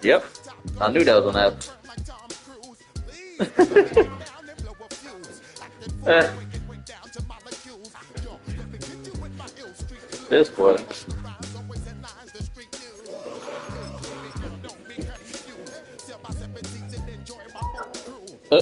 Yep. I knew that was gonna happen. Eh, this boy. Uh,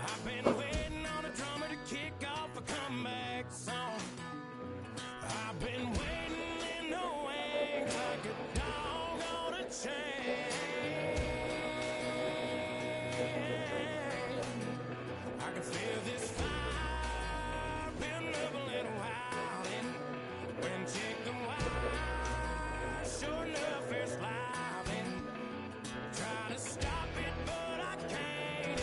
I've been waiting on a drummer to kick off a comeback song. I've been waiting in the wings like a dog on a chain. I can feel this fire building up a little while, and when chicken wire, sure enough, it's live, and try to stop it, but I can't.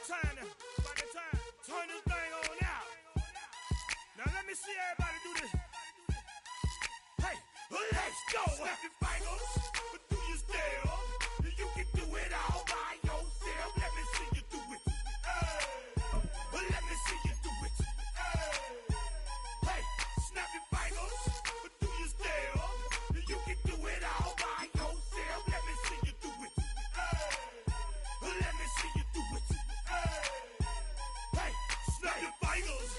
time to turn this thing on out. Now let me see everybody do this. Hey, let's go. Snap your fingers, but do you still? You can do it all by yourself. Let me see you do it. Let me see you do it. Hey, snap your fingers, but do you still? You can do it all by yourself. Let me see you do it. Let me see you do it. Hey, snap your fingers,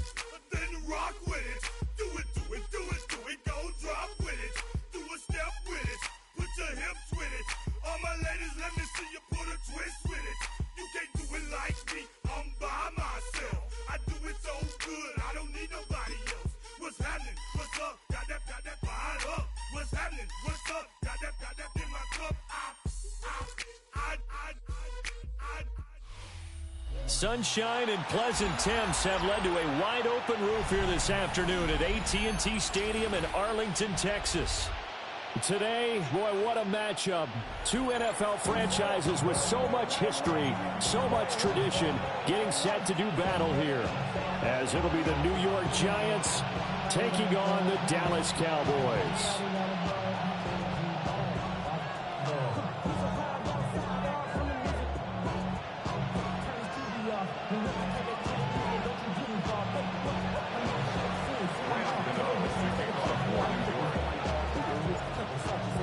then rock with it. Do it, do it, do it, do it. Go drop with it. Do a step with it. Put your hips with it. All my ladies, let me see you put a twist with it. You can't do it like me. I'm by myself. I do it so good. I don't need nobody else. What's happening? What's up? Got that fired up. What's happening? What's up? Got that in my cup. Sunshine and pleasant temps have led to a wide-open roof here this afternoon at AT&T Stadium in Arlington, Texas. Today, boy, what a matchup. Two NFL franchises with so much history, so much tradition, getting set to do battle here. As it'll be the New York Giants taking on the Dallas Cowboys.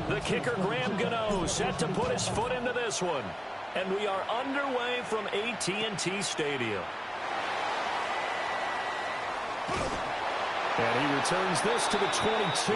The kicker, Graham Gano, set to put his foot into this one. And we are underway from AT&T Stadium. And he returns this to the 22.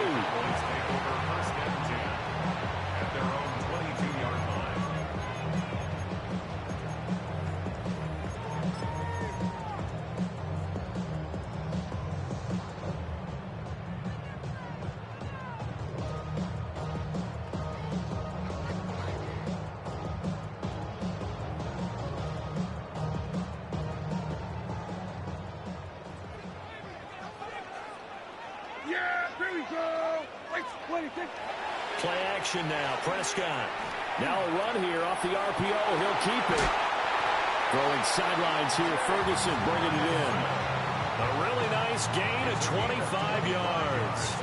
Play action now. Prescott. Now a run here off the RPO. He'll keep it. Throwing sidelines here. Ferguson bringing it in. A really nice gain of 25 yards.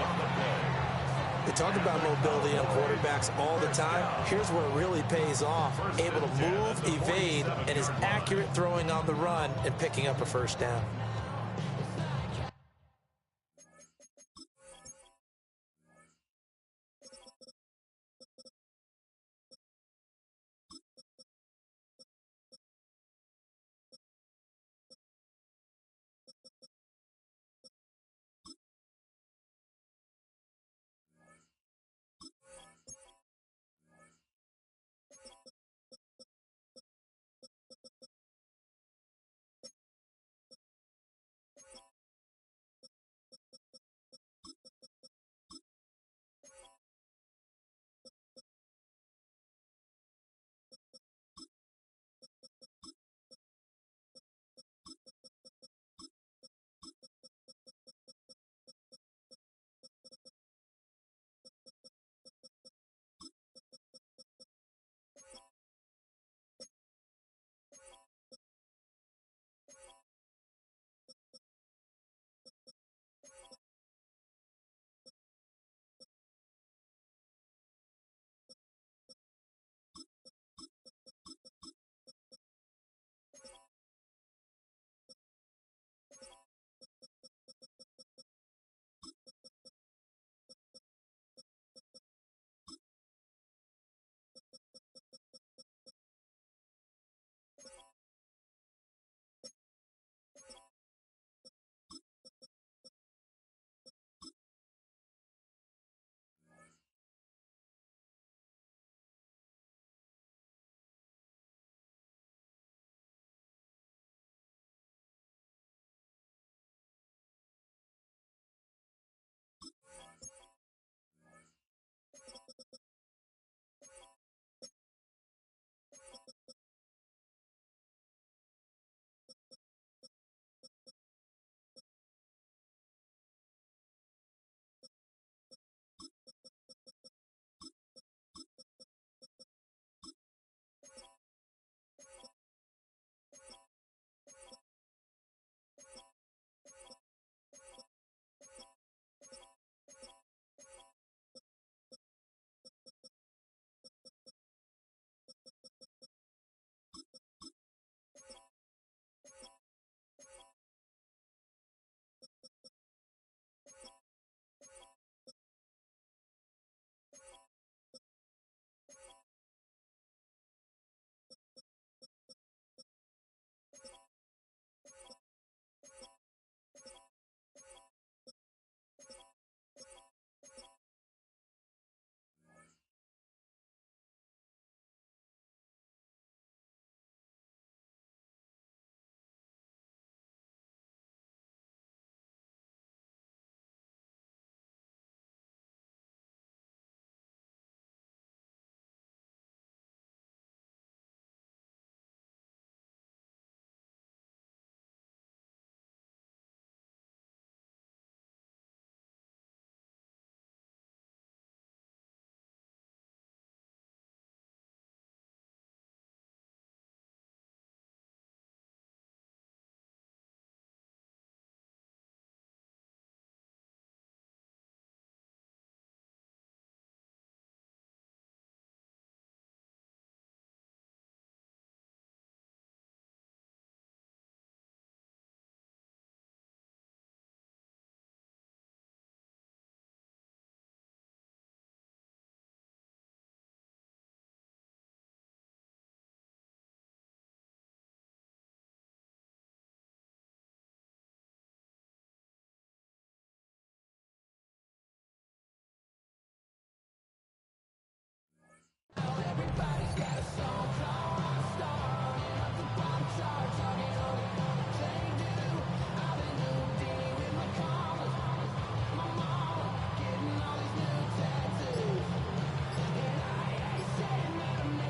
They talk about mobility on quarterbacks all the time. Here's where it really pays off. Able to move, evade, and is accurate throwing on the run and picking up a first down.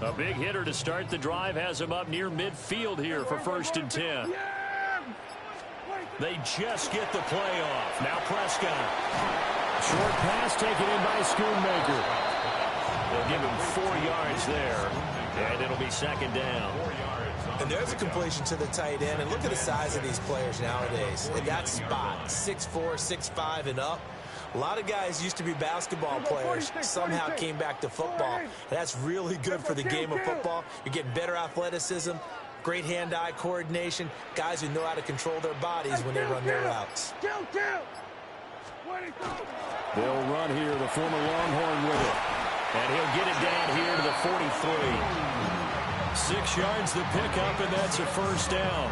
A big hitter to start the drive has him up near midfield here for 1st and 10. They just get the play off. Now Prescott. Short pass taken in by Schoonmaker. They'll give him 4 yards there, and it'll be 2nd down. And there's a completion to the tight end. And look at the size of these players nowadays. In that spot, 6'4", 6'5", and up. A lot of guys used to be basketball players, somehow came back to football. And that's really good for the game of football. You're getting better athleticism, great hand-eye coordination, guys who know how to control their bodies when they run their routes. They'll run here, the former Longhorn with it. And he'll get it down here to the 43. 6 yards the pickup, and that's a 1st down.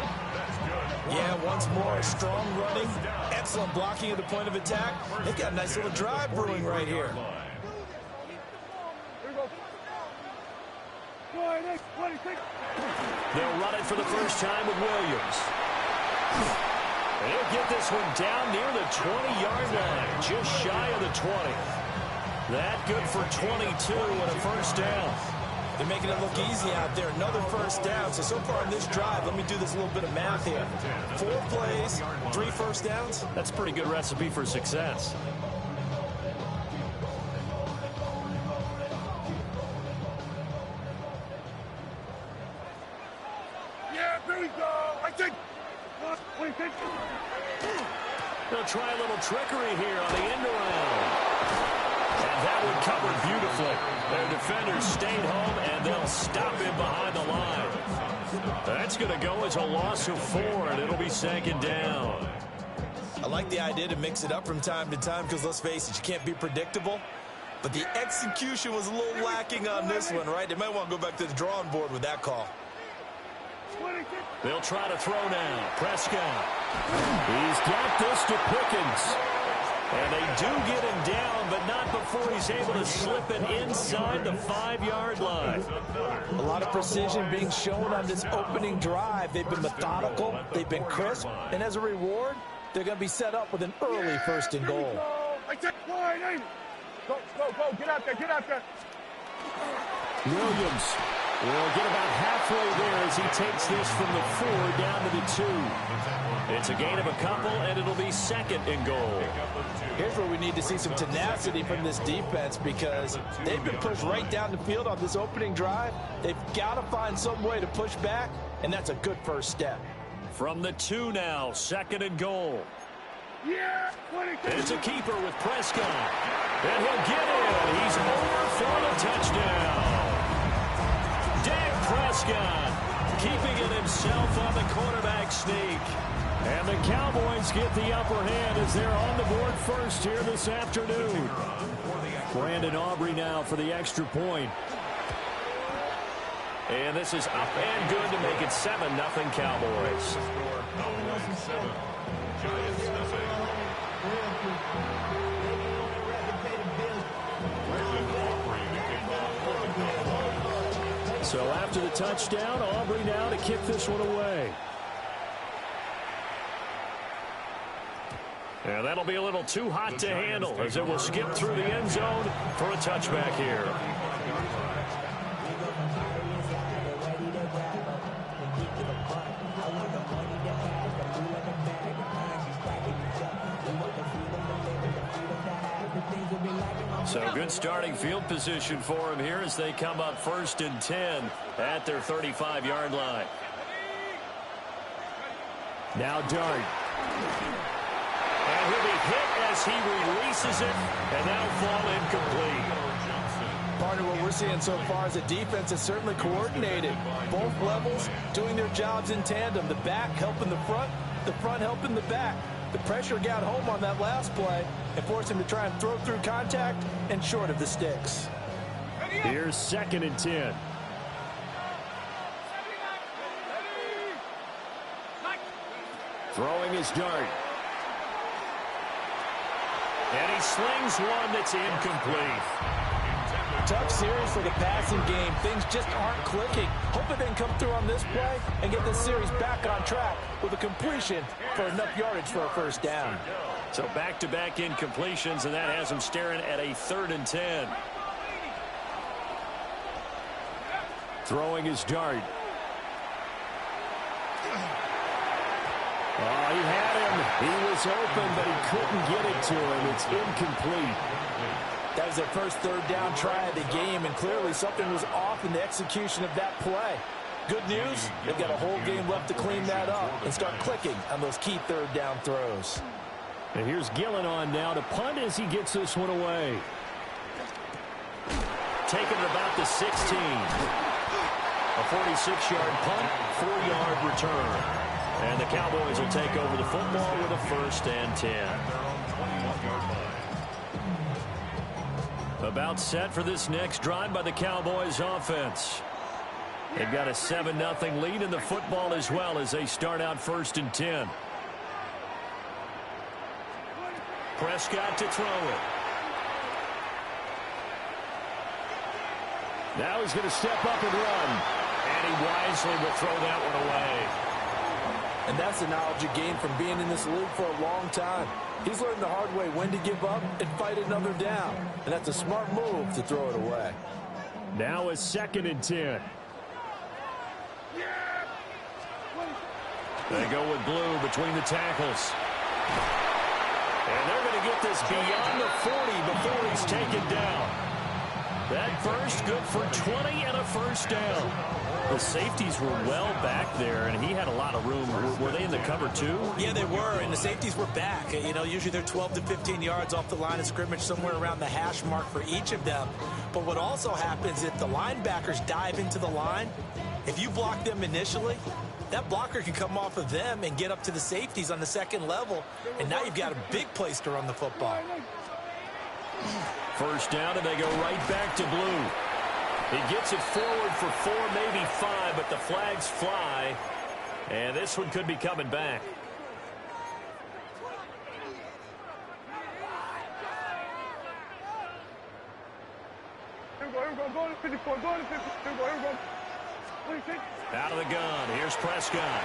Yeah, once more, strong running, excellent blocking at the point of attack. They've got a nice little drive brewing right here. They'll run it for the first time with Williams. He'll get this one down near the 20-yard line, just shy of the 20. That good for 22 and a 1st down. They're making it look easy out there. Another 1st down. So far in this drive, let me do this little bit of math here. 4 plays, 3 1st downs. That's a pretty good recipe for success. Yeah, there we go. I think. They'll try a little trickery here on the end around. And that one covered beautifully. Their defenders stayed home, and they'll stop him behind the line. That's going to go as a loss of 4, and it'll be 2nd down. I like the idea to mix it up from time to time because, let's face it, you can't be predictable. But the execution was a little lacking on this one, right? They might want to go back to the drawing board with that call. They'll try to throw now. Prescott. He's got this to Pickens. And they do get him down, but not before he's able to slip it inside the 5-yard line. A lot of precision being shown on this opening drive. They've been methodical. They've been crisp. And as a reward, they're going to be set up with an early 1st and goal. Go, get out there, get out there. Williams will get about halfway there as he takes this from the 4 down to the 2. It's a gain of a couple, and it'll be 2nd and goal. Here's where we need to see some tenacity from this defense because they've been pushed right down the field on this opening drive. They've got to find some way to push back, and that's a good 1st step. From the 2 now, 2nd and goal. Yeah, It's a keeper with Prescott. And he'll get in. He's over for the touchdown. Dak Prescott keeping it himself on the quarterback sneak. And the Cowboys get the upper hand as they're on the board first here this afternoon. Brandon Aubrey now for the extra point. And this is up and good to make it 7-0 Cowboys. So after the touchdown, Aubrey now to kick this one away. And that'll be a little too hot to handle as it will skip through the end zone for a touchback here. So good starting field position for him here as they come up 1st and 10 at their 35-yard line. Now Dart. And he'll be hit as he releases it, and that'll fall incomplete. Partner, what we're seeing so far is the defense is certainly coordinated. Both levels doing their jobs in tandem. The back helping the front helping the back. The pressure got home on that last play and forced him to try and throw through contact and short of the sticks. Here's 2nd and 10. Throwing his Dart. And he slings one that's incomplete. Tough series for the passing game. Things just aren't clicking. Hoping they can come through on this play and get this series back on track with a completion for enough yardage for a 1st down. So back-to-back incompletions, and that has them staring at a 3rd and 10. Throwing his dart. Oh, he had him. He was open, but he couldn't get it to him. It's incomplete. That was their first third down try of the game, and clearly something was off in the execution of that play. Good news, they've got a whole game left to clean that up and start clicking on those key third down throws. And here's Gillen on now to punt as he gets this one away. Taking it about the 16. A 46-yard punt, 4-yard return. And the Cowboys will take over the football with a 1st and 10. About set for this next drive by the Cowboys offense. They've got a 7-0 lead in the football as well as they start out 1st and 10. Prescott to throw it. Now he's going to step up and run. And he wisely will throw that one away. And that's the knowledge you gain from being in this league for a long time. He's learned the hard way when to give up and fight another down. And that's a smart move to throw it away. Now a 2nd and 10. They go with Blue between the tackles. And they're going to get this beyond the 40 before he's taken down. That first good for 20 and a 1st down. The safeties were well back there, and he had a lot of room. Were they in the cover too? Yeah, they were, and the safeties were back. You know, usually they're 12 to 15 yards off the line of scrimmage, somewhere around the hash mark for each of them. But what also happens if the linebackers dive into the line, if you block them initially, that blocker can come off of them and get up to the safeties on the 2nd level, and now you've got a big place to run the football. 1st down, and they go right back to Blue. He gets it forward for 4, maybe 5, but the flags fly, and this one could be coming back. Out of the gun, here's Prescott.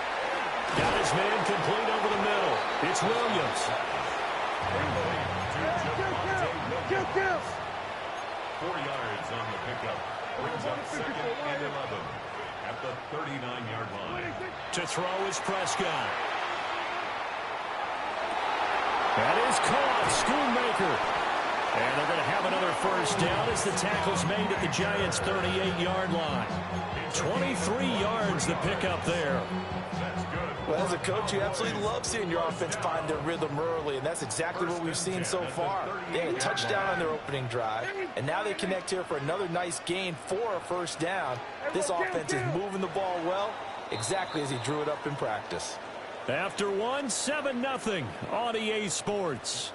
Got his man complete over the middle. It's Williams. 4 yards on the pickup. Brings up 2nd and 11 at the 39-yard line. To throw is Prescott. That is caught. Schoonmaker. And they're going to have another 1st down as the tackle's made at the Giants' 38-yard line. 23 yards the pickup there. Well, as a coach, you absolutely love seeing your offense find their rhythm early, and that's exactly what we've seen so far. They had a touchdown on their opening drive, and now they connect here for another nice gain for a 1st down. This offense is moving the ball well, exactly as he drew it up in practice. After 1, 7-0 on EA Sports.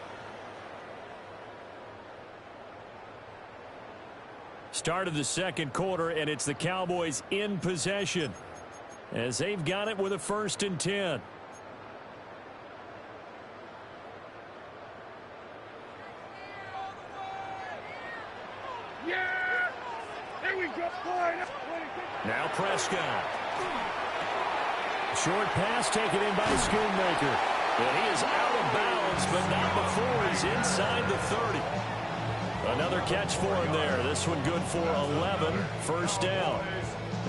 Start of the 2nd quarter, and it's the Cowboys in possession as they've got it with a 1st and 10. Yeah! There we go. Now Prescott. Short pass taken in by Schoonmaker. And he is out of bounds, but not before he's inside the 30. Another catch for him there. This one good for 11. 1st down.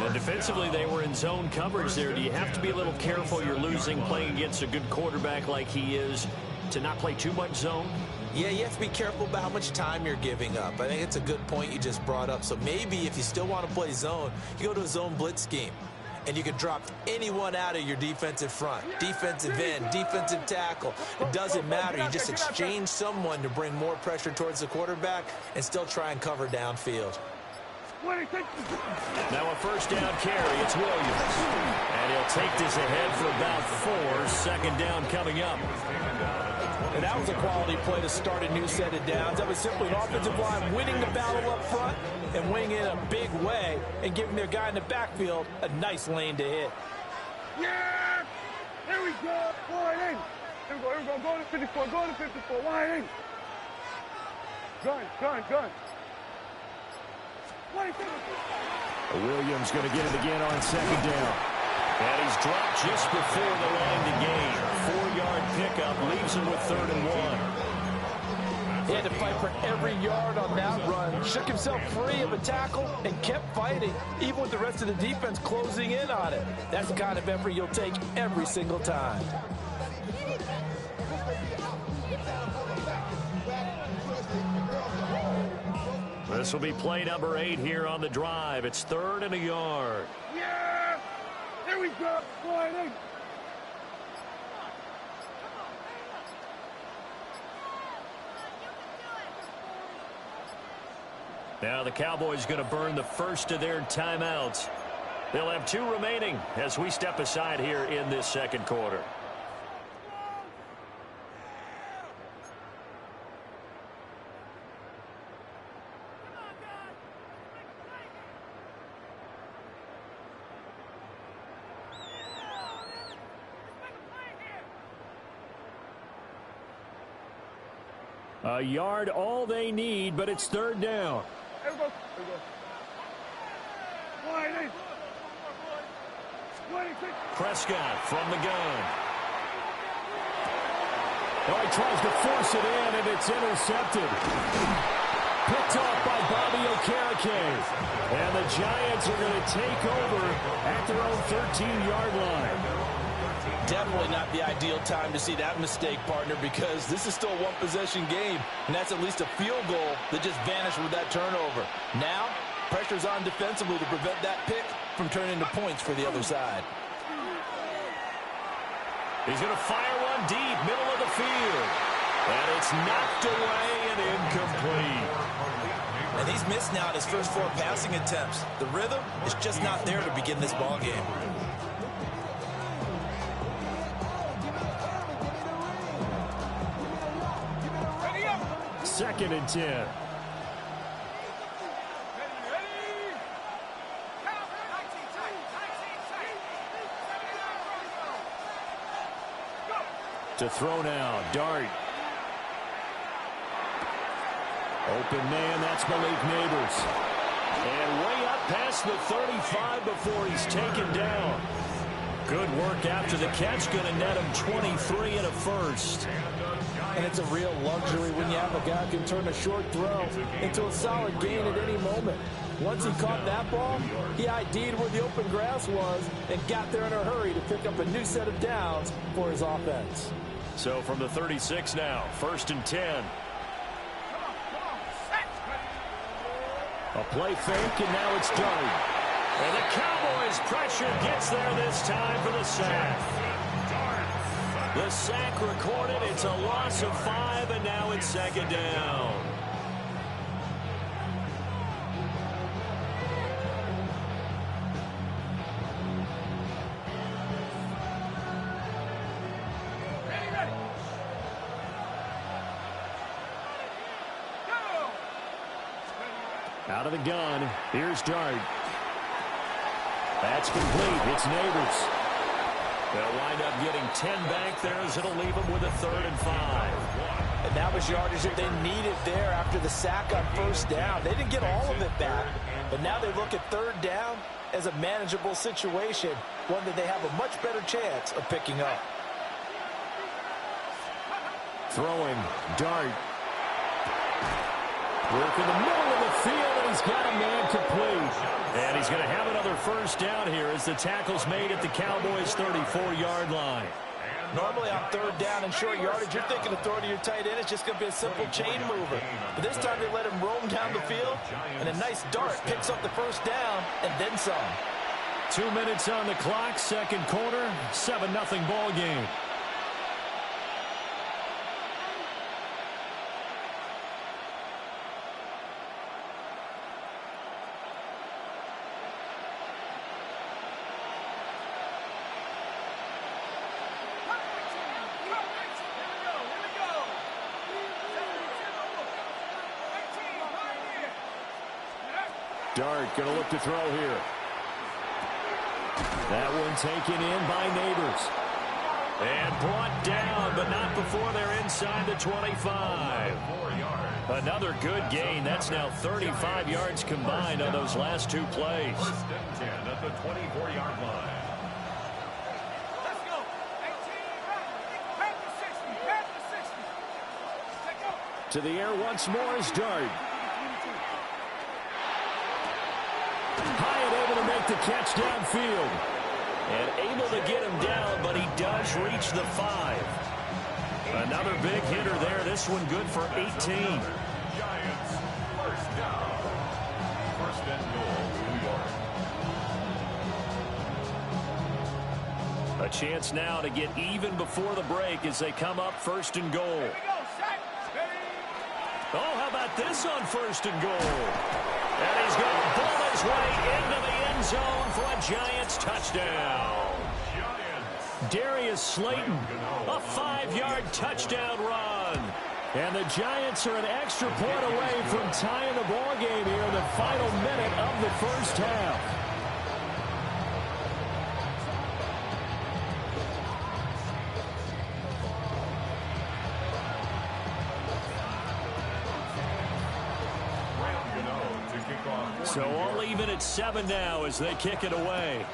And defensively, they were in zone coverage there. Do you have to be a little careful? You're losing playing against a good quarterback like he is to not play too much zone? Yeah, you have to be careful about how much time you're giving up. I think it's a good point you just brought up. So maybe if you still want to play zone, you go to a zone blitz scheme. And you can drop anyone out of your defensive front, defensive end, defensive tackle. It doesn't matter. You just exchange someone to bring more pressure towards the quarterback and still try and cover downfield. Now a 1st down carry. It's Williams. And he'll take this ahead for about 4. 2nd down coming up. And that was a quality play to start a new set of downs. That was simply an offensive line winning the battle up front and winning it in a big way and giving their guy in the backfield a nice lane to hit. Yeah! There we go. Wide in. Here we go. Here we go. Go to 54. Go to 54. Wide in. Gun. Williams going to get it again on 2nd down. And he's dropped just before the line to gain. 4-yard pickup leaves him with 3rd and 1. He had to fight for every yard on that run shook himself free of a tackle and kept fighting, even with the rest of the defense closing in on it. That's the kind of effort you'll take every single time. This will be play number 8 here on the drive. It's 3rd and a yard. Yeah! Here we go! Sliding! Now the Cowboys going to burn the first of their timeouts. They'll have 2 remaining as we step aside here in this second quarter. A yard all they need, but it's 3rd down. Here we go. Here we go. Sliding! Prescott from the gun. Oh, he tries to force it in, and it's intercepted. Picked off by Bobby Okereke. And the Giants are going to take over at their own 13-yard line. Definitely not the ideal time to see that mistake, partner, because this is still a one-possession game, and that's at least a field goal that just vanished with that turnover. Now, pressure's on defensively to prevent that pick from turning into points for the other side. He's going to fire one deep, middle of the field. And it's knocked away and incomplete. And he's missed now his first 4 passing attempts. The rhythm is just not there to begin this ball game. 2nd and 10. To throw now, Dart. Open man, that's Malik Neighbors. And way up past the 35 before he's taken down. Good work after the catch, going to net him 23 and a first. And it's a real luxury when you have a guy who can turn a short throw into a solid gain at any moment. Once he caught that ball, he ID'd where the open grass was and got there in a hurry to pick up a new set of downs for his offense. So from the 36 now, 1st and 10. A play fake, and now it's Dart. And the Cowboys' pressure gets there this time for the sack. The sack recorded. It's a loss of 5, and now it's 2nd down. Out of the gun, here's Dart. That's complete. It's Neighbors. They'll wind up getting 10 back there as it'll leave them with a 3rd and 5. And that was yardage that they needed there after the sack on 1st down. They didn't get all of it back, but now they look at 3rd down as a manageable situation, one that they have a much better chance of picking up. Throwing, Dart. Work in the middle of the field, and he's got a man complete. And he's going to have another 1st down here as the tackle's made at the Cowboys' 34-yard line. Normally on 3rd down and short yardage, you're thinking of throwing to your tight end. It's just going to be a simple chain mover. But this time they let him roam down the field, and a nice dart picks up the 1st down and then some. 2 minutes on the clock, 2nd quarter, 7-0 ball game. Dart going to look to throw here. That one taken in by Neighbors. And brought down, but not before they're inside the 25. Another good gain. That's now 35 yards combined on those last 2 plays. 1st and 10 at the 24-yard line. Let's go. 18, back to 60, back to 60. Let's go. To the air once more is Dart. High and able to make the catch downfield. And able to get him down, but he does reach the 5. Another big hitter there. This one good for 18. Giants, first down. First and goal, New York. A chance now to get even before the break as they come up first and goal. Oh, how about this on first and goal? And he's going to pull his way into the end zone for a Giants touchdown. Darius Slayton, a 5-yard touchdown run. And the Giants are an extra point away from tying the ball game here in the final minute of the first half. So all even at 7 now as they kick it away.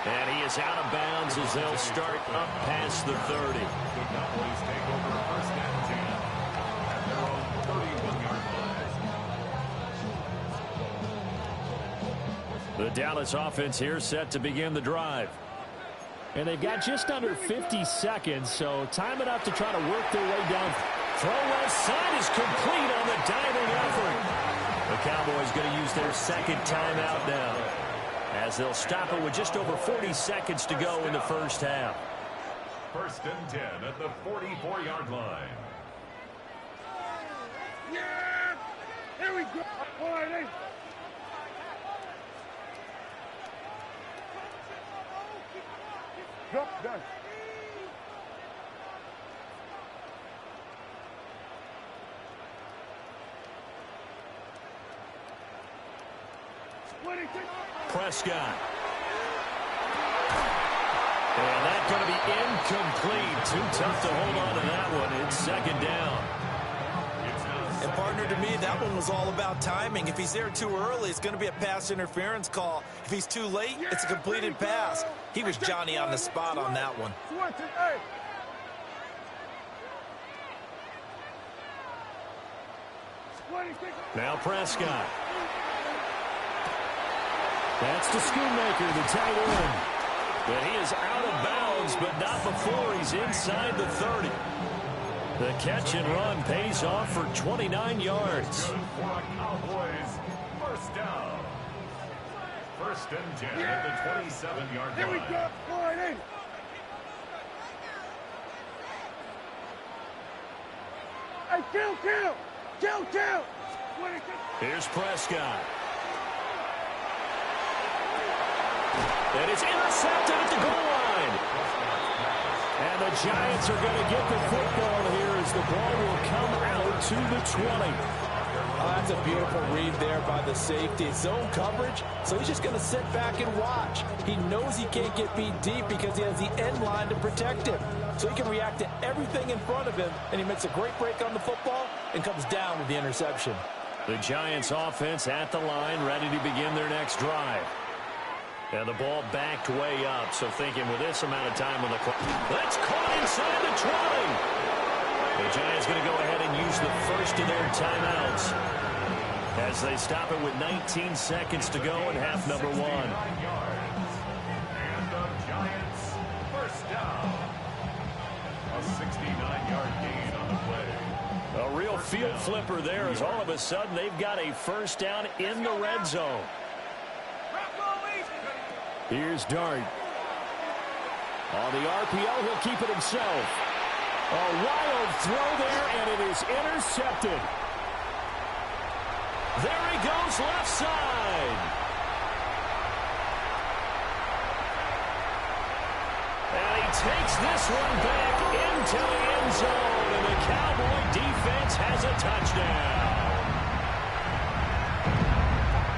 And he is out of bounds as they'll start up past the 30. The Cowboys take over first and 10 at their own 31-yard line. The Dallas offense here set to begin the drive. And they've got just under 50 seconds, so time enough to try to work their way down. Throw left side is complete on the diving effort. The Cowboys going to use their second timeout now, as they'll stop it with just over 40 seconds to go in the first half. First and 10 at the 44-yard line. Yeah! Here we go! Boy, drop down. Prescott. And that's going to be incomplete. Too tough to hold on to that one. It's second down. And partner, to me, that one was all about timing. If he's there too early, it's going to be a pass interference call. If he's too late, it's a completed pass. He was Johnny on the spot on that one. Now Prescott. That's to Schoonmaker, the tight end. But he is out of bounds, but not before he's inside the 30. The catch and run pays off for 29 yards. For a Cowboys first down. First and 10 at the 27-yard line. Here we go. Boy, hey, kill! Here's Prescott. And it's intercepted at the goal line. And the Giants are going to get the football here as the ball will come out to the 20. Oh, that's a beautiful read there by the safety. Zone coverage, so he's just going to sit back and watch. He knows he can't get beat deep because he has the end line to protect him. So he can react to everything in front of him, and he makes a great break on the football and comes down with the interception. The Giants offense at the line, ready to begin their next drive. And the ball backed way up, so thinking with this amount of time on the clock. That's caught inside the 20. The Giants going to go ahead and use the first of their timeouts as they stop it with 19 seconds to go in half number 1. And the Giants first down. A 69-yard gain on the play. A real field flipper there as all of a sudden they've got a first down in the red zone. Here's Dart. On the RPO, he'll keep it himself. A wild throw there, and it is intercepted. There he goes left side. And he takes this one back into the end zone, and the Cowboy defense has a touchdown.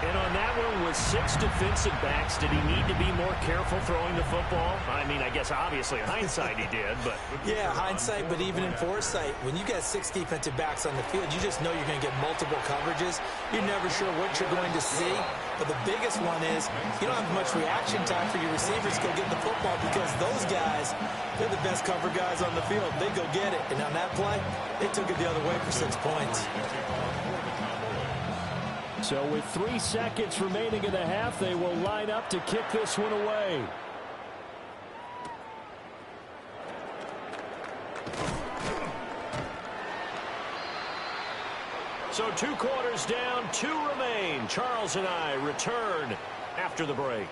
And on that one with 6 defensive backs, did he need to be more careful throwing the football? I mean, I guess obviously in hindsight he did, but... Yeah, hindsight, but even in foresight, when you got 6 defensive backs on the field, you just know you're going to get multiple coverages. You're never sure what you're going to see. But the biggest one is you don't have much reaction time for your receivers to go get the football because those guys, they're the best cover guys on the field. They go get it. And on that play, they took it the other way for 6 points. So with 3 seconds remaining in the half, they will line up to kick this one away. So 2 quarters down, 2 remain. Charles and I return after the break.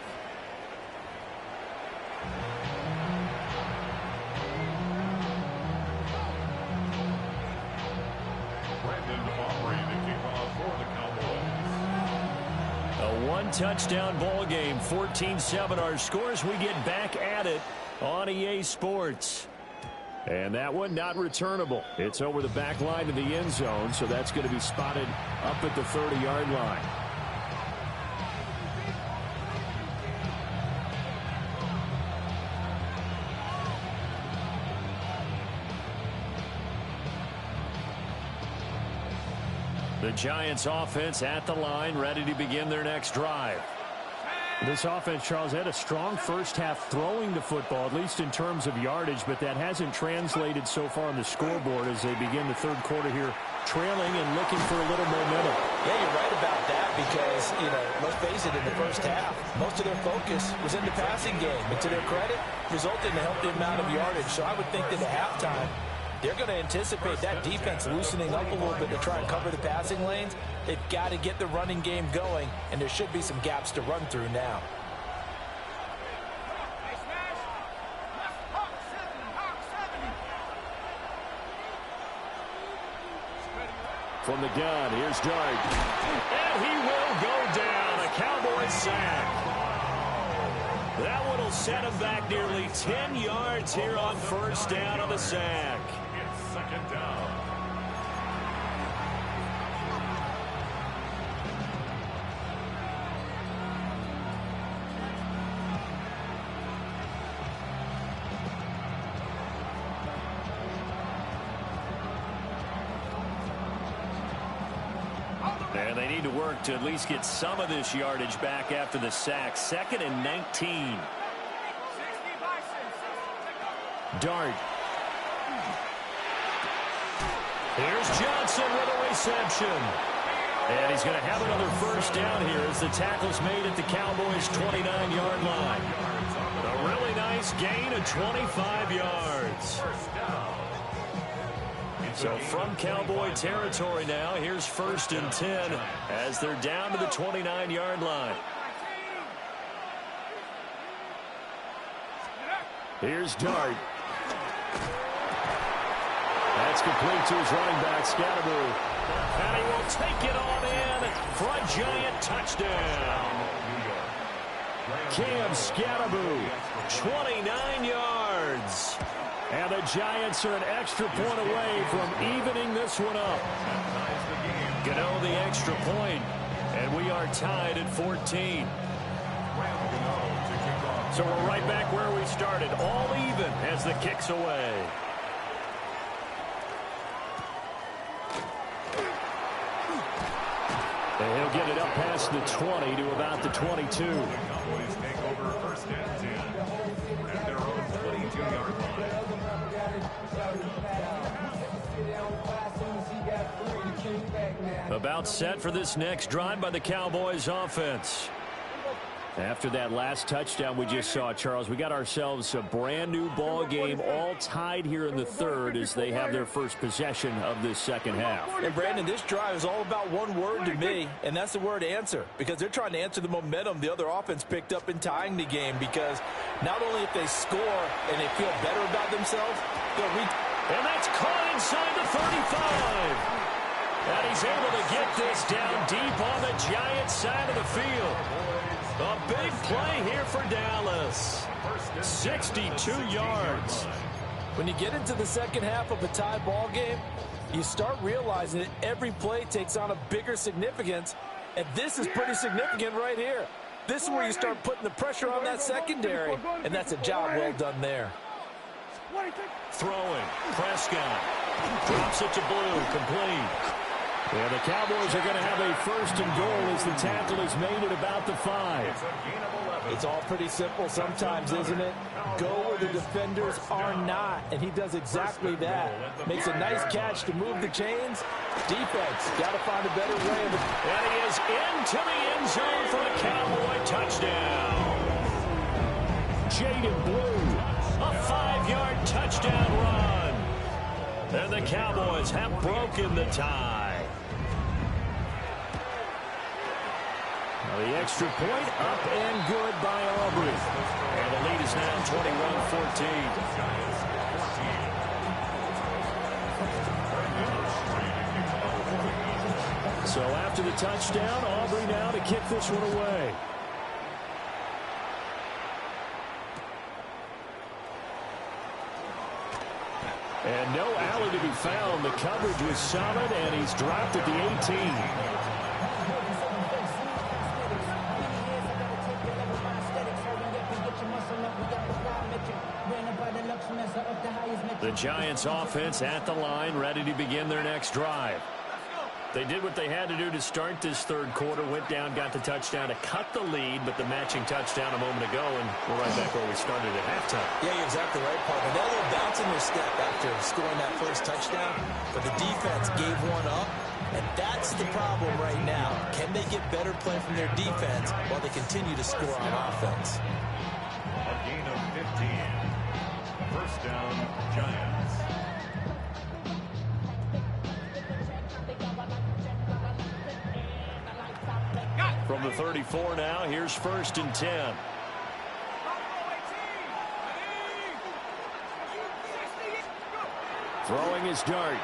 A 1-touchdown ball game, 14-7 our scores. We get back at it on EA Sports. And that one not returnable. It's over the back line of the end zone, so that's going to be spotted up at the 30-yard line. The Giants offense at the line, ready to begin their next drive. This offense, Charles, had a strong first half throwing the football, at least in terms of yardage, but that hasn't translated so far on the scoreboard as they begin the third quarter here, trailing and looking for a little momentum. Yeah, you're right about that because, let's face it, in the first half, most of their focus was in the passing game. And to their credit, resulted in a healthy amount of yardage. So I would think that at halftime, they're going to anticipate that defense loosening up a little bit to try and cover the passing lanes. They've got to get the running game going, and there should be some gaps to run through now. From the gun, here's Dart. And he will go down. A Cowboy sack. That one will set him back nearly 10 yards here on first down on the sack. It's second down. And they need to work to at least get some of this yardage back after the sack. 2nd and 19. Dart. Here's Johnson with a reception. And he's going to have another first down here as the tackle's made at the Cowboys' 29-yard line. A really nice gain of 25 yards. So from Cowboy territory now, here's 1st and 10 as they're down to the 29-yard line. Here's Dart. That's complete to his running back, Scatterbury. And he will take it on in for a Giant touchdown. Cam Scatterbury, 29 yards. And the Giants are an extra point away from evening this one up. Gano the extra point, and we are tied at 14. So we're right back where we started, all even as the kick's away. And he'll get it up past the 20 to about the 22. Cowboys take over 1st and 10 at their own 22-yard line. About set for this next drive by the Cowboys offense. After that last touchdown we just saw, Charles, we got ourselves a brand new ball game, all tied here in the third as they have their first possession of this second half. And Brandon, this drive is all about one word to me, and that's the word answer, because they're trying to answer the momentum the other offense picked up in tying the game, because not only if they score and they feel better about themselves, they'll and that's caught inside the 35. And he's able to get this down deep on the Giants side of the field. A big play here for Dallas. 62 yards. When you get into the second half of a tie ball game, you start realizing that every play takes on a bigger significance, and this is pretty significant right here. This is where you start putting the pressure on that secondary, and that's a job well done there. Throwing. Prescott drops it to Blue. Complete. And the Cowboys are going to have a first and goal as the tackle is made at about the 5. It's all pretty simple sometimes, isn't it? Go where the defenders are not, and he does exactly that. Makes a nice catch to move the chains. Defense, got to find a better way. And he is into the end zone for a Cowboy touchdown. Jaded Blue, a 5-yard touchdown run. And the Cowboys have broken the tie. The extra point up and good by Aubrey. And the lead is now 21-14. So after the touchdown, Aubrey now to kick this one away. And no alley to be found. The coverage was solid, and he's dropped at the 18. The Giants offense at the line, ready to begin their next drive. They did what they had to do to start this third quarter, went down, got the touchdown to cut the lead, but the matching touchdown a moment ago, and we're right back where we started at halftime. Yeah, you're exactly right, partner. That little bounce in their step after scoring that first touchdown, but the defense gave one up, and that's the problem right now. Can they get better play from their defense while they continue to score on offense? A gain of 15. First down, Giants. From the 34 now, here's first and 10. Throwing his dart.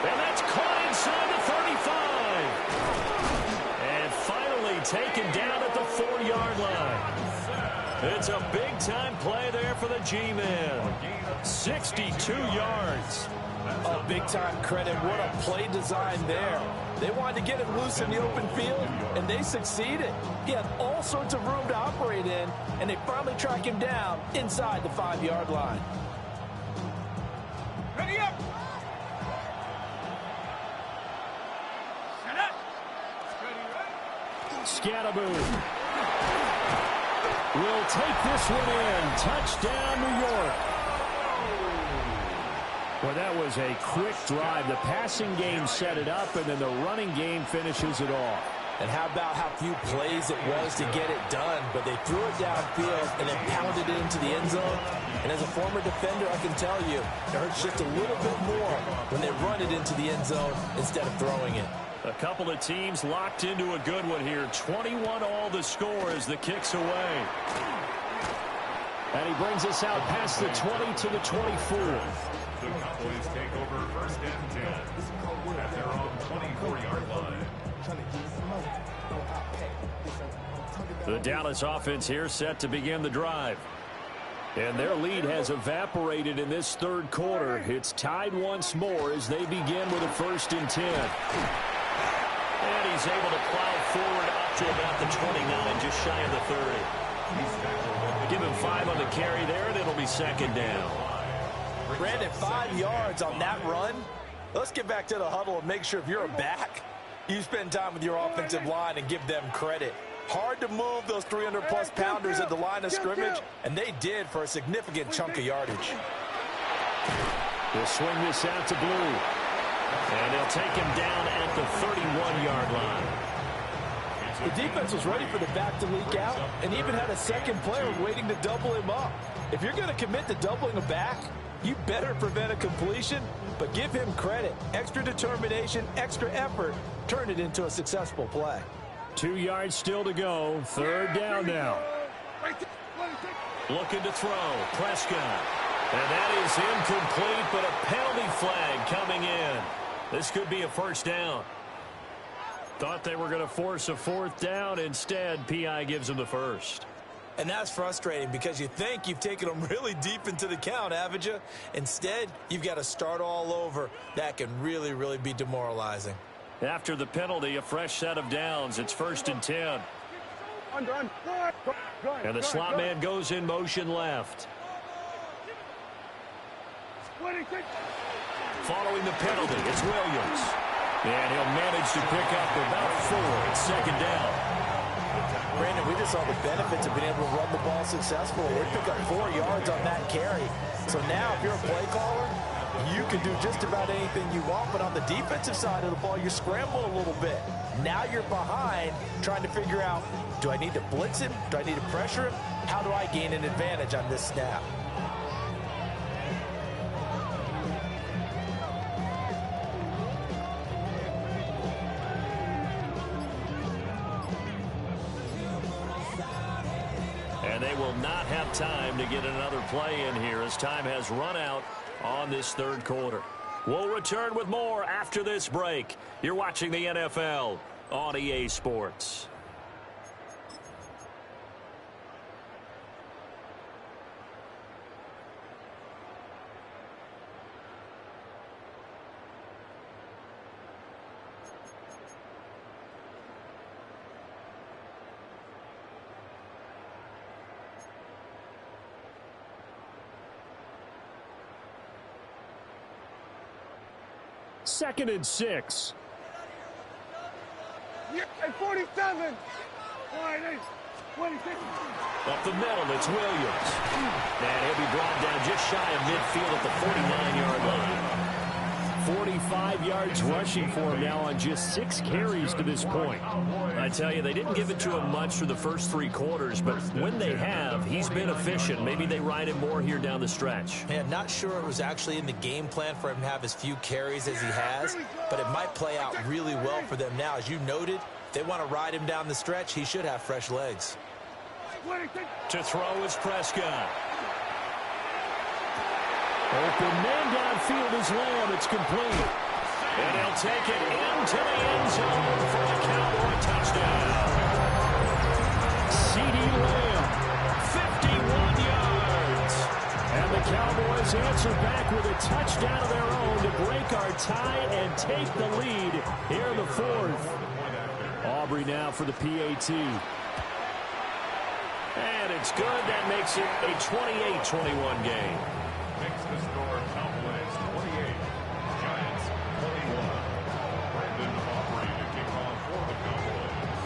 And that's caught inside the 35. And finally taken down at the 4-yard line. It's a big-time play there for the G-Men. 62 yards. Oh, big-time credit. What a play design there. They wanted to get him loose in the open field, and they succeeded. He had all sorts of room to operate in, and they finally track him down inside the 5-yard line. Ready up! Scatterboom will take this one in. Touchdown, New York. Well, that was a quick drive. The passing game set it up, and then the running game finishes it off. And how about how few plays it was to get it done, but they threw it downfield and then pounded it into the end zone. And as a former defender, I can tell you, it hurts just a little bit more when they run it into the end zone instead of throwing it. A couple of teams locked into a good one here. 21 all the score as the kick's away. And he brings us out past the 20 to the 24. The Cowboys take over first and 10 at their own 24-yard line. The Dallas offense here set to begin the drive. And their lead has evaporated in this third quarter. It's tied once more as they begin with a first and 10. And he's able to plow forward up to about the 29, just shy of the 30. Give him 5 on the carry there, and it'll be second down. Brandon, 5 yards on that run. Let's get back to the huddle and make sure if you're a back, you spend time with your offensive line and give them credit. Hard to move those 300-plus pounders at the line of scrimmage, and they did for a significant chunk of yardage. They'll swing this out to Blue. And they'll take him down at the 31-yard line. The defense was ready for the back to leak out and even had a second player waiting to double him up. If you're going to commit to doubling a back, you better prevent a completion, but give him credit. Extra determination, extra effort, turn it into a successful play. 2 yards still to go. Third down now. Looking to throw. Prescott. And that is incomplete, but a penalty flag coming in. This could be a first down. Thought they were going to force a fourth down. Instead, P.I. gives them the first. And that's frustrating because you think you've taken them really deep into the count, haven't you? Instead, you've got to start all over. That can really, really be demoralizing. After the penalty, a fresh set of downs. It's first and 10. And the slot man goes in motion left. Following the penalty, it's Williams. And he'll manage to pick up about 4 at second down. Brandon, we just saw the benefits of being able to run the ball successfully. They pick up 4 yards on that carry. So now, if you're a play caller, you can do just about anything you want. But on the defensive side of the ball, you scramble a little bit. Now you're behind, trying to figure out, do I need to blitz him? Do I need to pressure him? How do I gain an advantage on this snap? And they will not have time to get another play in here as time has run out on this third quarter. We'll return with more after this break. You're watching the NFL on EA Sports. Second and 6. At 47. 26. Up the middle, it's Williams. And he'll be brought down just shy of midfield at the 49-yard line. 45 yards rushing for him now on just 6 carries to this point. I tell you, they didn't give it to him much for the first 3 quarters, but when they have, he's been efficient. Maybe they ride him more here down the stretch. Man, not sure it was actually in the game plan for him to have as few carries as he has, but it might play out really well for them now. As you noted, if they want to ride him down the stretch, he should have fresh legs. To throw is Prescott. Open man downfield is Lamb. It's complete. And he'll take it into the end zone for a Cowboy touchdown. C.D. Lamb, 51 yards. And the Cowboys answer back with a touchdown of their own to break our tie and take the lead here in the 4th. Aubrey now for the PAT. And it's good. That makes it a 28-21 game. Makes the score Cowboys 28, Giants 21. Brandon Aubrey to kick off for the Cowboys.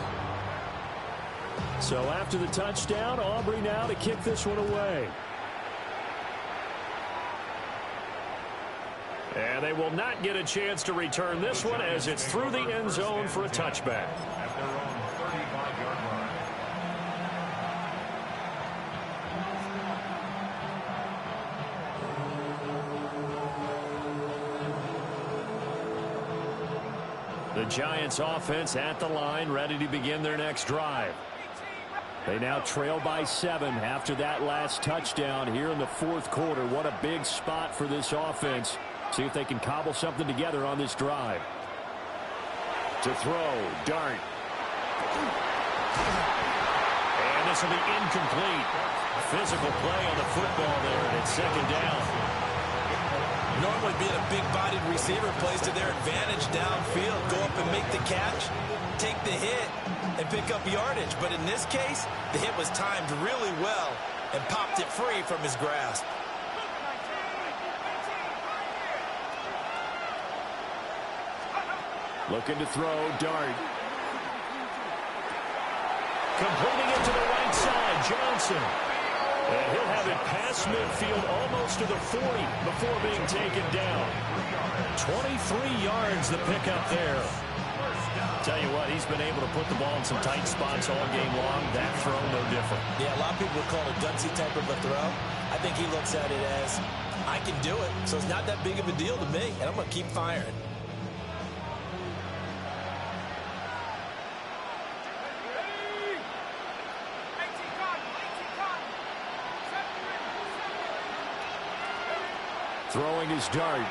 So after the touchdown, Aubrey now to kick this one away. And they will not get a chance to return this one as it's through the end zone for a touchback. At their own 35-yard line. The Giants offense at the line, ready to begin their next drive. They now trail by 7 after that last touchdown here in the 4th quarter. What a big spot for this offense. See if they can cobble something together on this drive. To throw, Dart. And this will be incomplete. Physical play on the football there, and it's second down. Normally being a big-bodied receiver plays to their advantage downfield. Go up and make the catch, take the hit, and pick up yardage. But in this case, the hit was timed really well and popped it free from his grasp. Looking to throw, Dart. Completing it to the right side, Johnson. And he'll have it past midfield almost to the 40 before being taken down. 23 yards the pickup there. Tell you what, he's been able to put the ball in some tight spots all game long. That throw, no different. Yeah, a lot of people would call it a gutsy type of a throw. I think he looks at it as, I can do it, so it's not that big of a deal to me, and I'm going to keep firing. Throwing his Dart.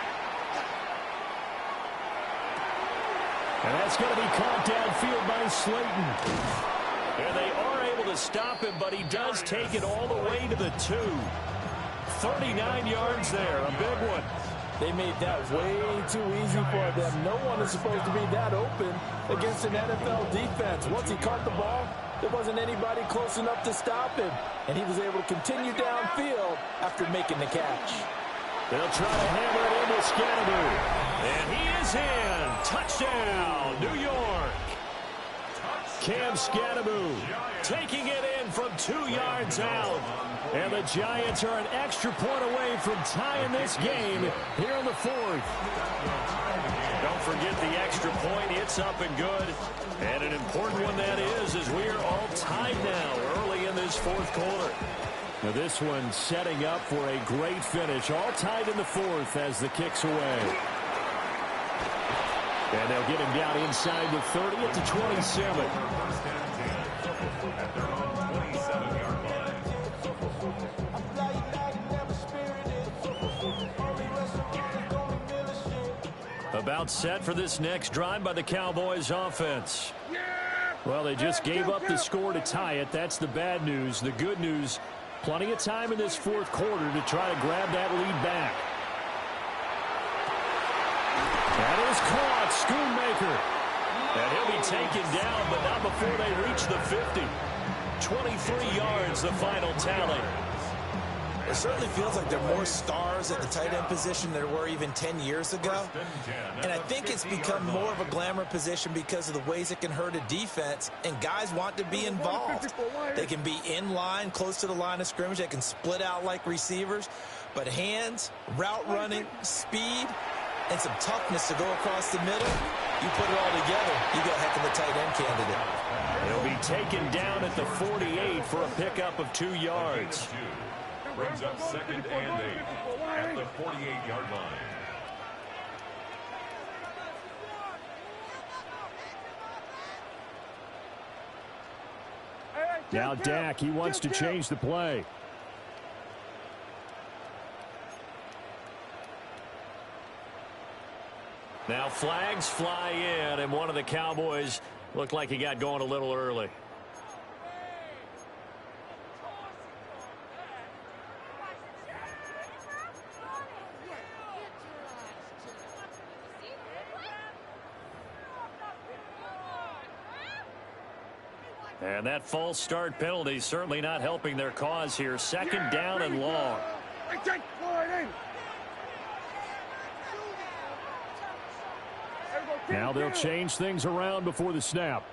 And that's going to be caught downfield by Slayton. And they are able to stop him, but he does take it all the way to the 2. 39 yards there, a big one. They made that way too easy for them. No one is supposed to be that open against an NFL defense. Once he caught the ball, there wasn't anybody close enough to stop him. And he was able to continue downfield after making the catch. They'll try to hammer it into Scannaboo. And he is in. Touchdown, New York. Cam Scannaboo taking it in from 2 yards out. And the Giants are an extra point away from tying this game here in the fourth. Don't forget the extra point. It's up and good. And an important one that is, as we are all tied now early in this fourth quarter. Now this one setting up for a great finish. All tied in the fourth as the kick's away. And they'll get him down inside the 30 at the 27. At their own 27-yard line. About set for this next drive by the Cowboys offense. Well, they just gave up the score to tie it. That's the bad news. The good news, plenty of time in this fourth quarter to try to grab that lead back. That is caught, Schoonmaker. And he'll be taken down, but not before they reach the 50. 23 yards, the final tally. It certainly feels like there are more stars at the tight end position than there were even 10 years ago. And I think it's become more of a glamour position because of the ways it can hurt a defense, and guys want to be involved. They can be in line, close to the line of scrimmage. They can split out like receivers. But hands, route running, speed, and some toughness to go across the middle, you put it all together, you got a heck of a tight end candidate. He'll be taken down at the 48 for a pickup of 2 yards. Brings up 2nd and 8 at the 48-yard line. Now Dak, he wants to change the play. Now flags fly in, and one of the Cowboys looked like he got going a little early. And that false start penalty certainly not helping their cause here. 2nd down and long. Now they'll change things around before the snap.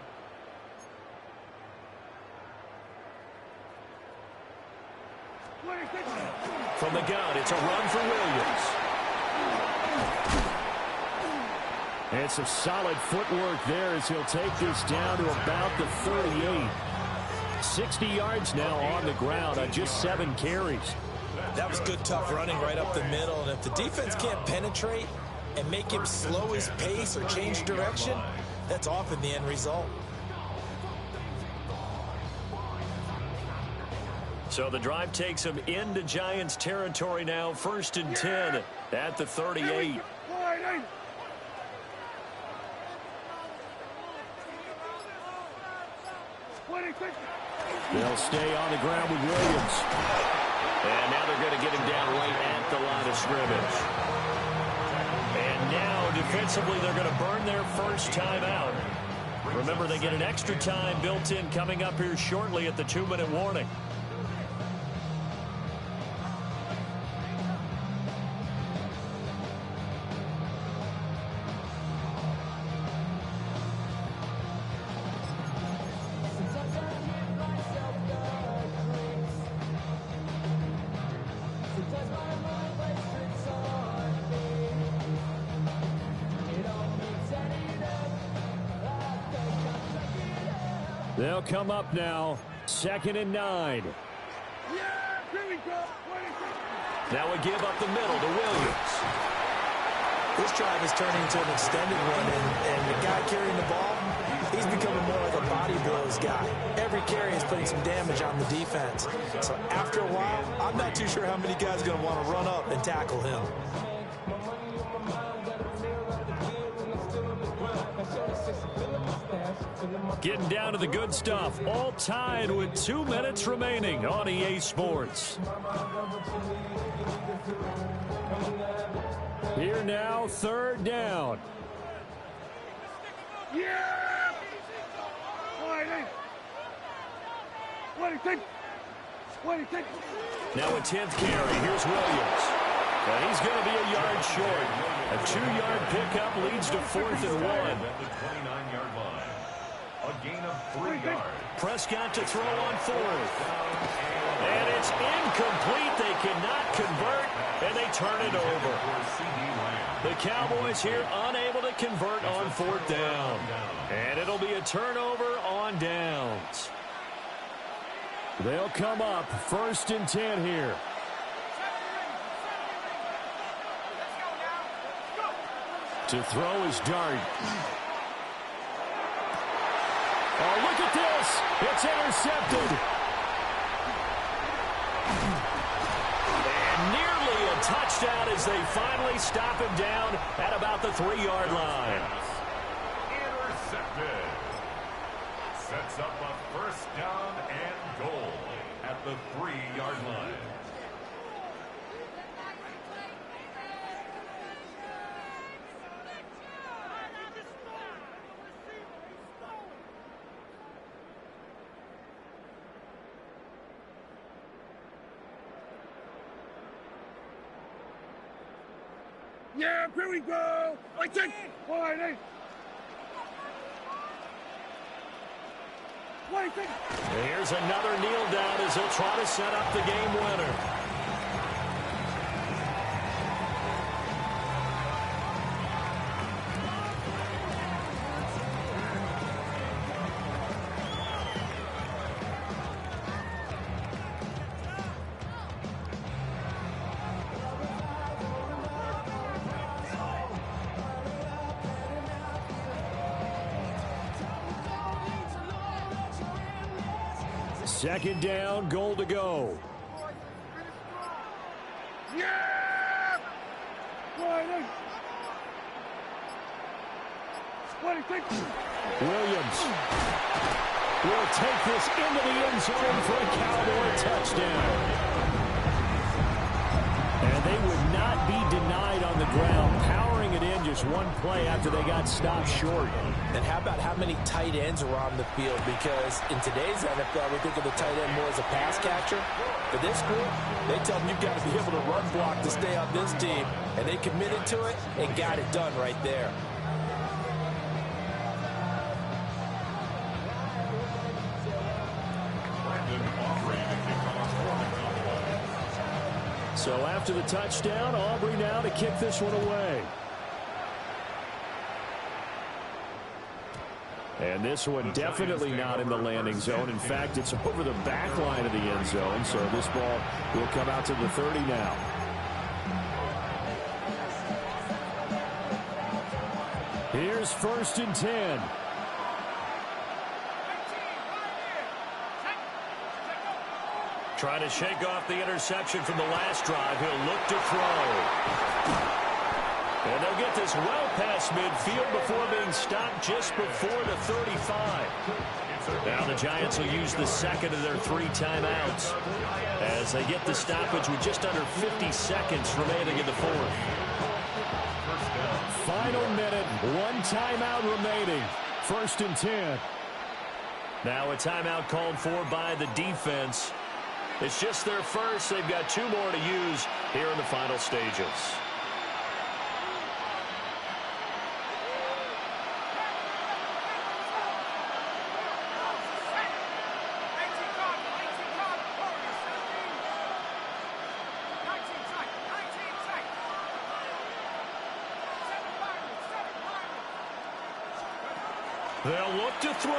From the gun, it's a run for Williams. And some solid footwork there as he'll take this down to about the 38. 60 yards now on the ground on just 7 carries. That was good, tough running right up the middle. And if the defense can't penetrate and make him slow his pace or change direction, that's often the end result. So the drive takes him into Giants territory now. 1st and 10 at the 38. They'll stay on the ground with Williams. And now they're going to get him down right at the line of scrimmage. And now defensively they're going to burn their first time out. Remember, they get an extra time built in coming up here shortly at the 2-minute warning. They'll come up now, 2nd and 9. Now we give up the middle to Williams. This drive has turned into an extended one, and the guy carrying the ball, he's becoming more like a body blows guy. Every carry is putting some damage on the defense. So after a while, I'm not too sure how many guys are going to want to run up and tackle him. Getting down to the good stuff. All tied with 2 minutes remaining on EA Sports. Here now, 3rd down. Now a 10th carry. Here's Williams. And he's going to be a yard short. A 2-yard pickup leads to 4th and 1. At the 29-yard line. A gain of 3 yards. Prescott to throw on 4th. And it's incomplete. They cannot convert, and they turn it over. The Cowboys here unable to convert on 4th down. And it'll be a turnover on downs. They'll come up 1st and 10 here. To throw is Dart. Oh, look at this. It's intercepted. And nearly a touchdown as they finally stop him down at about the 3-yard line. Intercepted. Sets up a 1st down and goal at the 3-yard line. Yeah, here we go. I think. Waiting. Here's another kneel down as they'll try to set up the game winner. Second down, goal to go. Yeah! Williams will take this into the end zone for a Cowboy touchdown. And they would not be denied on the ground, powering it in just one play after they got stopped short. And how about how many tight ends are on the field? Because in today's NFL, we think of the tight end more as a pass catcher. For this group, they tell them you've got to be able to run block to stay on this team. And they committed to it and got it done right there. So after the touchdown, Aubrey now to kick this one away. And this one definitely not in the landing zone. In fact, it's over the back line of the end zone. So this ball will come out to the 30 now. Here's 1st and 10. Trying to shake off the interception from the last drive. He'll look to throw. And they'll get this well past midfield before being stopped just before the 35. Now the Giants will use the second of their 3 timeouts as they get the stoppage with just under 50 seconds remaining in the 4th. Final minute, 1 timeout remaining. 1st and 10. Now a timeout called for by the defense. It's just their first. They've got 2 more to use here in the final stages. They'll look to throw.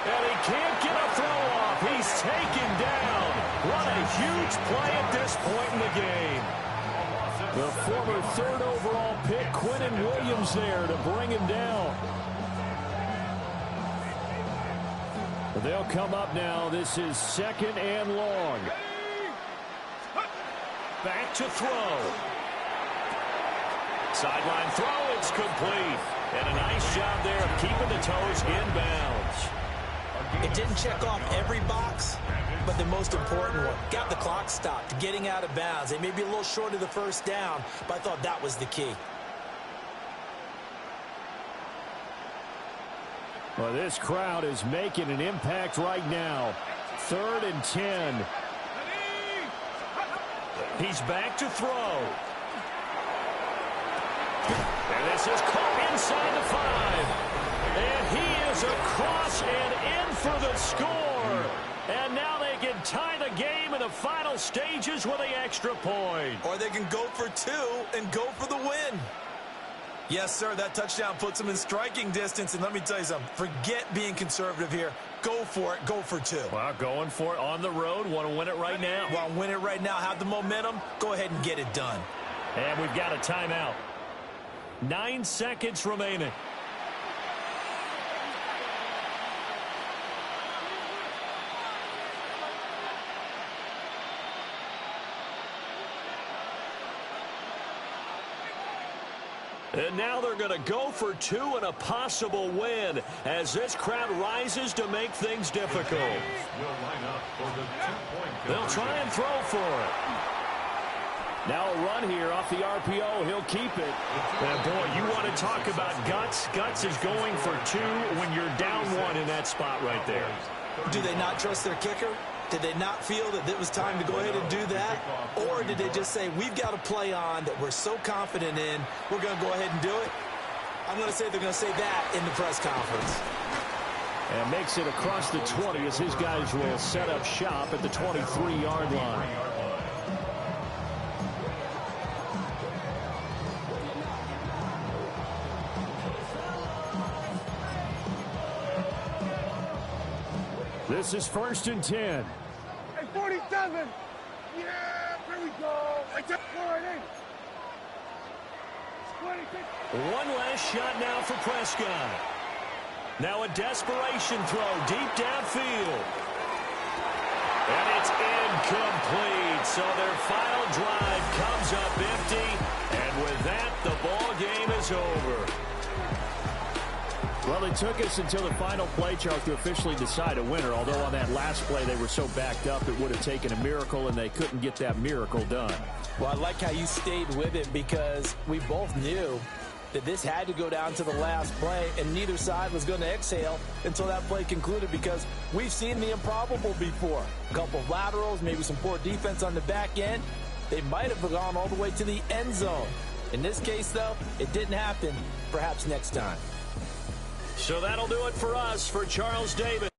And he can't get a throw off. He's taken down. What a huge play at this point in the game. The former 3rd overall pick, Quinnen Williams, there to bring him down. They'll come up now. This is 2nd and long. Back to throw. Sideline throw. It's complete. And a nice job there of keeping the toes inbounds. It didn't check off every box, but the most important one. Got the clock stopped, getting out of bounds. They may be a little short of the 1st down, but I thought that was the key. Well, this crowd is making an impact right now. 3rd and 10. He's back to throw. And this is caught inside the 5. And he is across and in for the score. And now they can tie the game in the final stages with the extra point. Or they can go for 2 and go for the win. Yes, sir, that touchdown puts them in striking distance. And let me tell you something, forget being conservative here. Go for it, go for 2. Well, going for it on the road. Want to win it right now? Want to win it right now, have the momentum, go ahead and get it done. And we've got a timeout. 9 seconds remaining. And now they're going to go for 2 and a possible win as this crowd rises to make things difficult. They'll try and throw for it. Now a run here off the RPO. He'll keep it. And boy, you want to talk about guts. Guts is going for 2 when you're down 1 in that spot right there. Do they not trust their kicker? Did they not feel that it was time to go ahead and do that? Or did they just say, we've got a play on that we're so confident in, we're going to go ahead and do it? I'm going to say they're going to say that in the press conference. And makes it across the 20 as his guys will set up shop at the 23-yard line. This is 1st and 10. Hey, 47. Yeah, here we go. I took 4-8. 26. One last shot now for Prescott. Now a desperation throw deep downfield. And it's incomplete. So their final drive comes up empty. And with that, the ball game is over. Well, it took us until the final play, Charles, to officially decide a winner. Although on that last play they were so backed up it would have taken a miracle, and they couldn't get that miracle done. Well, I like how you stayed with it because we both knew that this had to go down to the last play, and neither side was going to exhale until that play concluded because we've seen the improbable before. A couple of laterals, maybe some poor defense on the back end. They might have gone all the way to the end zone. In this case, though, it didn't happen. Perhaps next time. So that'll do it for us. For Charles Davis.